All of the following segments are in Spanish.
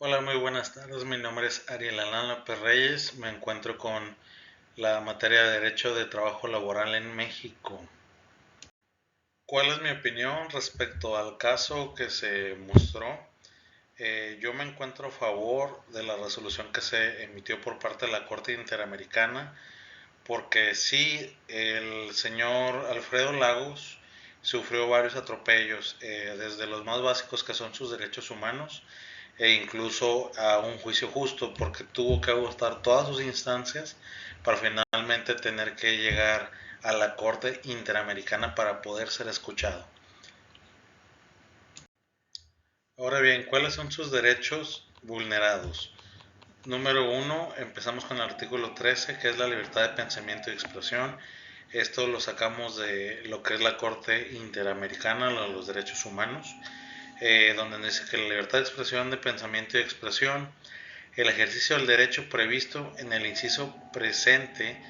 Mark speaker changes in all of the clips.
Speaker 1: Hola, muy buenas tardes. Mi nombre es Ariel Alan López Reyes. Me encuentro con la materia de Derecho de Trabajo Laboral en México. ¿Cuál es mi opinión respecto al caso que se mostró? Yo me encuentro a favor de la resolución que se emitió por parte de la Corte Interamericana, porque sí, el señor Alfredo Lagos sufrió varios atropellos, desde los más básicos que son sus derechos humanos e incluso a un juicio justo, porque tuvo que agotar todas sus instancias para finalmente tener que llegar a la Corte Interamericana para poder ser escuchado. Ahora bien, ¿cuáles son sus derechos vulnerados? Número uno, empezamos con el artículo 13, que es la libertad de pensamiento y expresión. Esto lo sacamos de lo que es la Corte Interamericana de los Derechos Humanos, donde dice que la libertad de expresión, de pensamiento y expresión, el ejercicio del derecho previsto en el inciso presente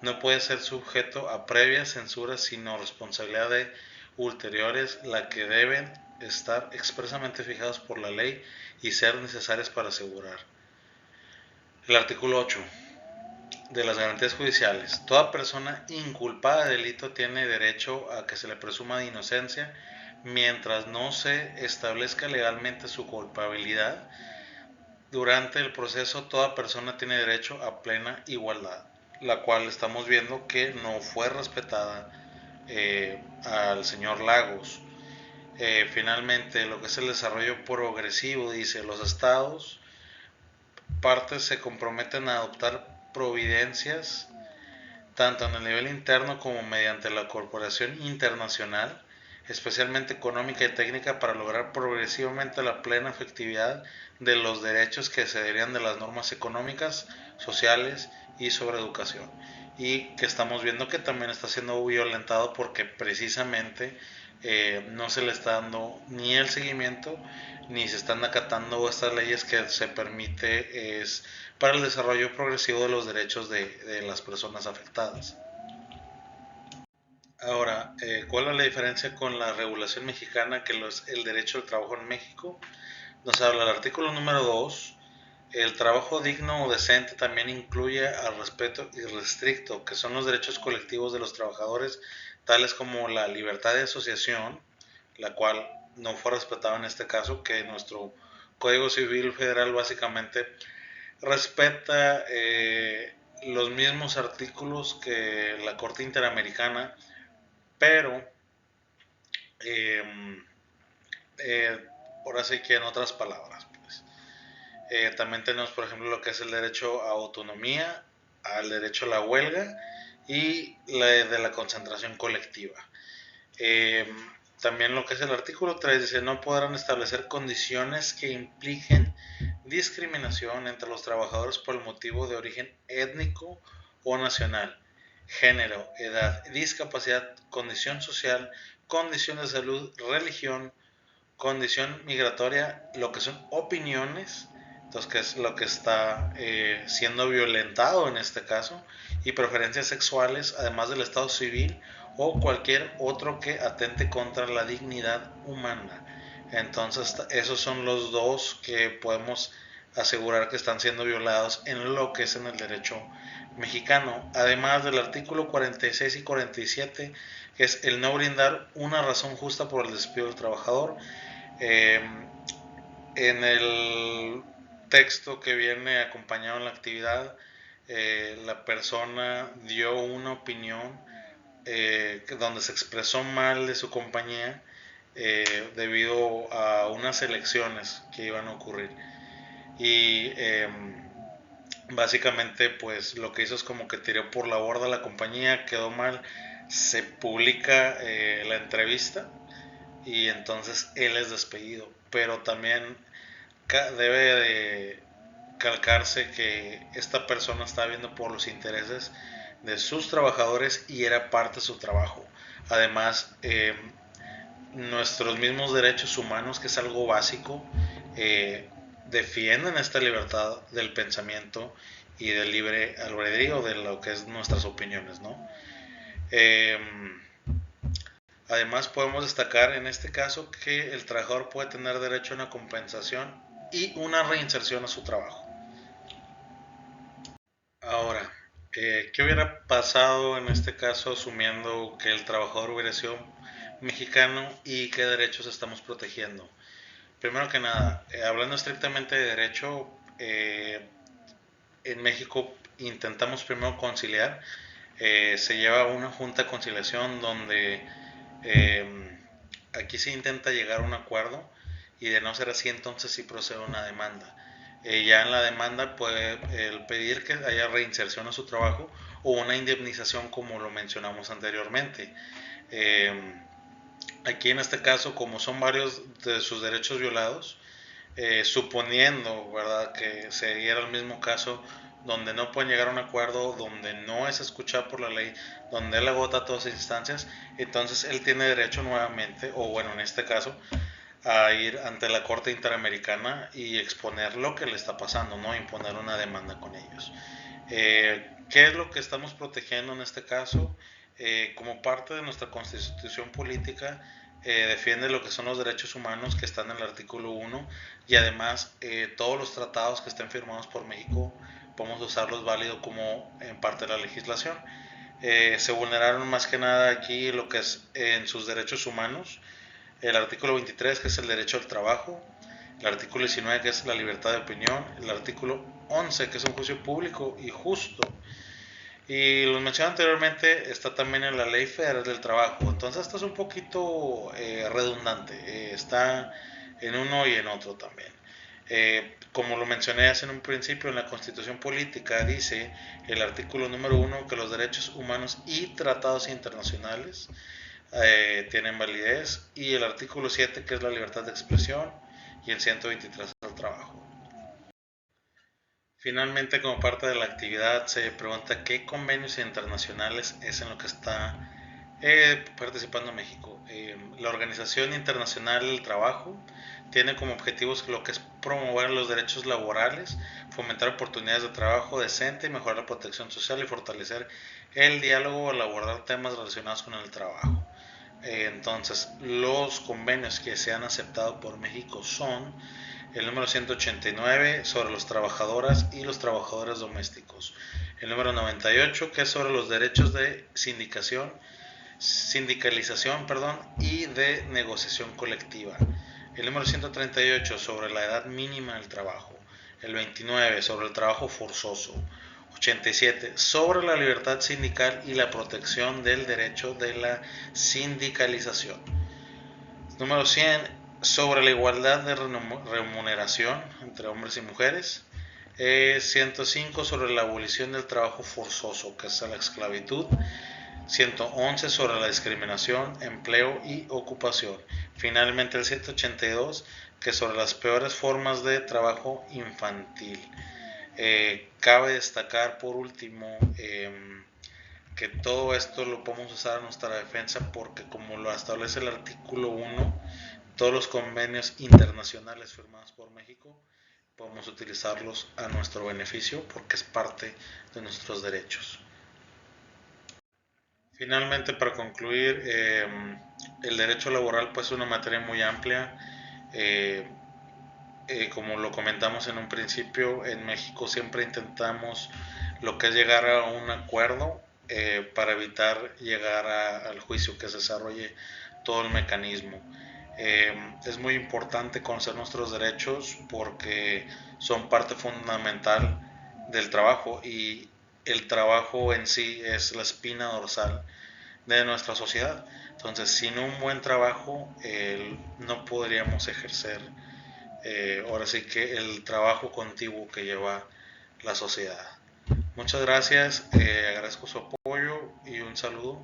Speaker 1: no puede ser sujeto a previa censura sino responsabilidad de ulteriores, la que deben estar expresamente fijadas por la ley y ser necesarias para asegurar. El artículo 8 de las garantías judiciales. Toda persona inculpada de delito tiene derecho a que se le presuma de inocencia mientras no se establezca legalmente su culpabilidad. Durante el proceso, toda persona tiene derecho a plena igualdad, la cual estamos viendo que no fue respetada al señor Lagos. Finalmente, lo que es el desarrollo progresivo, dice, los estados partes se comprometen a adoptar providencias tanto en el nivel interno como mediante la cooperación internacional, especialmente económica y técnica, para lograr progresivamente la plena efectividad de los derechos que se derivan de las normas económicas, sociales y sobre educación. Y que estamos viendo que también está siendo violentado porque precisamente no se le está dando ni el seguimiento ni se están acatando estas leyes que se permite es para el desarrollo progresivo de los derechos de las personas afectadas. Ahora, ¿cuál es la diferencia con la regulación mexicana que es el derecho al trabajo en México? Nos habla el artículo número 2. El trabajo digno o decente también incluye al respeto irrestricto, que son los derechos colectivos de los trabajadores, tales como la libertad de asociación, la cual no fue respetada en este caso, que nuestro Código Civil Federal básicamente respeta los mismos artículos que la Corte Interamericana, pero eh, eh, ahora sí que en otras palabras, pues. También tenemos, por ejemplo, lo que es el derecho a autonomía, al derecho a la huelga y la de la concentración colectiva. Eh, También lo que es el artículo 3 dice, no podrán establecer condiciones que impliquen discriminación entre los trabajadores por el motivo de origen étnico o nacional, género, edad, discapacidad, condición social, condición de salud, religión, condición migratoria, lo que son opiniones, entonces que es lo que está siendo violentado en este caso, y preferencias sexuales, además del estado civil o cualquier otro que atente contra la dignidad humana. Entonces esos son los dos que podemos asegurar que están siendo violados en lo que es en el derecho mexicano, además del artículo 46 y 47, que es el no brindar una razón justa por el despido del trabajador. eh, en el texto que viene acompañado en la actividad, la persona dio una opinión donde se expresó mal de su compañía debido a unas elecciones que iban a ocurrir. Y básicamente pues lo que hizo es como que tiró por la borda la compañía, quedó mal, se publica la entrevista y entonces él es despedido. Pero también debe de calcarse que esta persona está viendo por los intereses de sus trabajadores y era parte de su trabajo. Además, nuestros mismos derechos humanos, que es algo básico, defienden esta libertad del pensamiento y del libre albedrío de lo que es nuestras opiniones, ¿no? Eh, Además, podemos destacar en este caso que el trabajador puede tener derecho a una compensación y una reinserción a su trabajo. Ahora, ¿qué hubiera pasado en este caso asumiendo que el trabajador hubiera sido mexicano y qué derechos estamos protegiendo? Primero que nada, hablando estrictamente de derecho, en México intentamos primero conciliar. Se lleva una junta de conciliación donde aquí se intenta llegar a un acuerdo y de no ser así entonces sí procede una demanda. Ya en la demanda puede el pedir que haya reinserción a su trabajo o una indemnización como lo mencionamos anteriormente. Eh, Aquí en este caso, como son varios de sus derechos violados, suponiendo, ¿verdad?, que se diera el mismo caso donde no pueden llegar a un acuerdo, donde no es escuchado por la ley, donde él agota todas las instancias, entonces él tiene derecho nuevamente, o bueno, en este caso, a ir ante la Corte Interamericana y exponer lo que le está pasando, ¿no? Imponer una demanda con ellos. ¿Qué es lo que estamos protegiendo en este caso? Como parte de nuestra constitución política, defiende lo que son los derechos humanos que están en el artículo 1 y además todos los tratados que estén firmados por México podemos usarlos válido como en parte de la legislación. Se vulneraron más que nada aquí lo que es en sus derechos humanos, el artículo 23 que es el derecho al trabajo, el artículo 19 que es la libertad de opinión, el artículo 11 que es un juicio público y justo, y lo mencioné anteriormente, está también en la Ley Federal del Trabajo. Entonces esto es un poquito redundante, está en uno y en otro también. Como lo mencioné hace en un principio, en la Constitución Política dice el artículo número 1 que los derechos humanos y tratados internacionales tienen validez, y el artículo 7 que es la libertad de expresión, y el 123 el trabajo. Finalmente, como parte de la actividad, se pregunta qué convenios internacionales es en lo que está participando México. La Organización Internacional del Trabajo tiene como objetivos lo que es promover los derechos laborales, fomentar oportunidades de trabajo decente, mejorar la protección social y fortalecer el diálogo al abordar temas relacionados con el trabajo. Entonces, los convenios que se han aceptado por México son el número 189 sobre las trabajadoras y los trabajadores domésticos, el número 98 que es sobre los derechos de sindicalización y de negociación colectiva, el número 138 sobre la edad mínima del trabajo, el 29 sobre el trabajo forzoso, 87 sobre la libertad sindical y la protección del derecho de la sindicalización, número 100 sobre la igualdad de remuneración entre hombres y mujeres, 105 sobre la abolición del trabajo forzoso, que es la esclavitud, 111 sobre la discriminación, empleo y ocupación. Finalmente el 182 que es sobre las peores formas de trabajo infantil. Cabe destacar por último que todo esto lo podemos usar a nuestra defensa porque como lo establece el artículo 1, todos los convenios internacionales firmados por México podemos utilizarlos a nuestro beneficio porque es parte de nuestros derechos. Finalmente, para concluir, el derecho laboral pues es una materia muy amplia. Como lo comentamos en un principio, en México siempre intentamos lo que es llegar a un acuerdo para evitar llegar al juicio, que se desarrolle todo el mecanismo. Es muy importante conocer nuestros derechos porque son parte fundamental del trabajo, y el trabajo en sí es la espina dorsal de nuestra sociedad. Entonces, sin un buen trabajo no podríamos ejercer ahora sí que el trabajo continuo que lleva la sociedad. Muchas gracias, agradezco su apoyo y un saludo.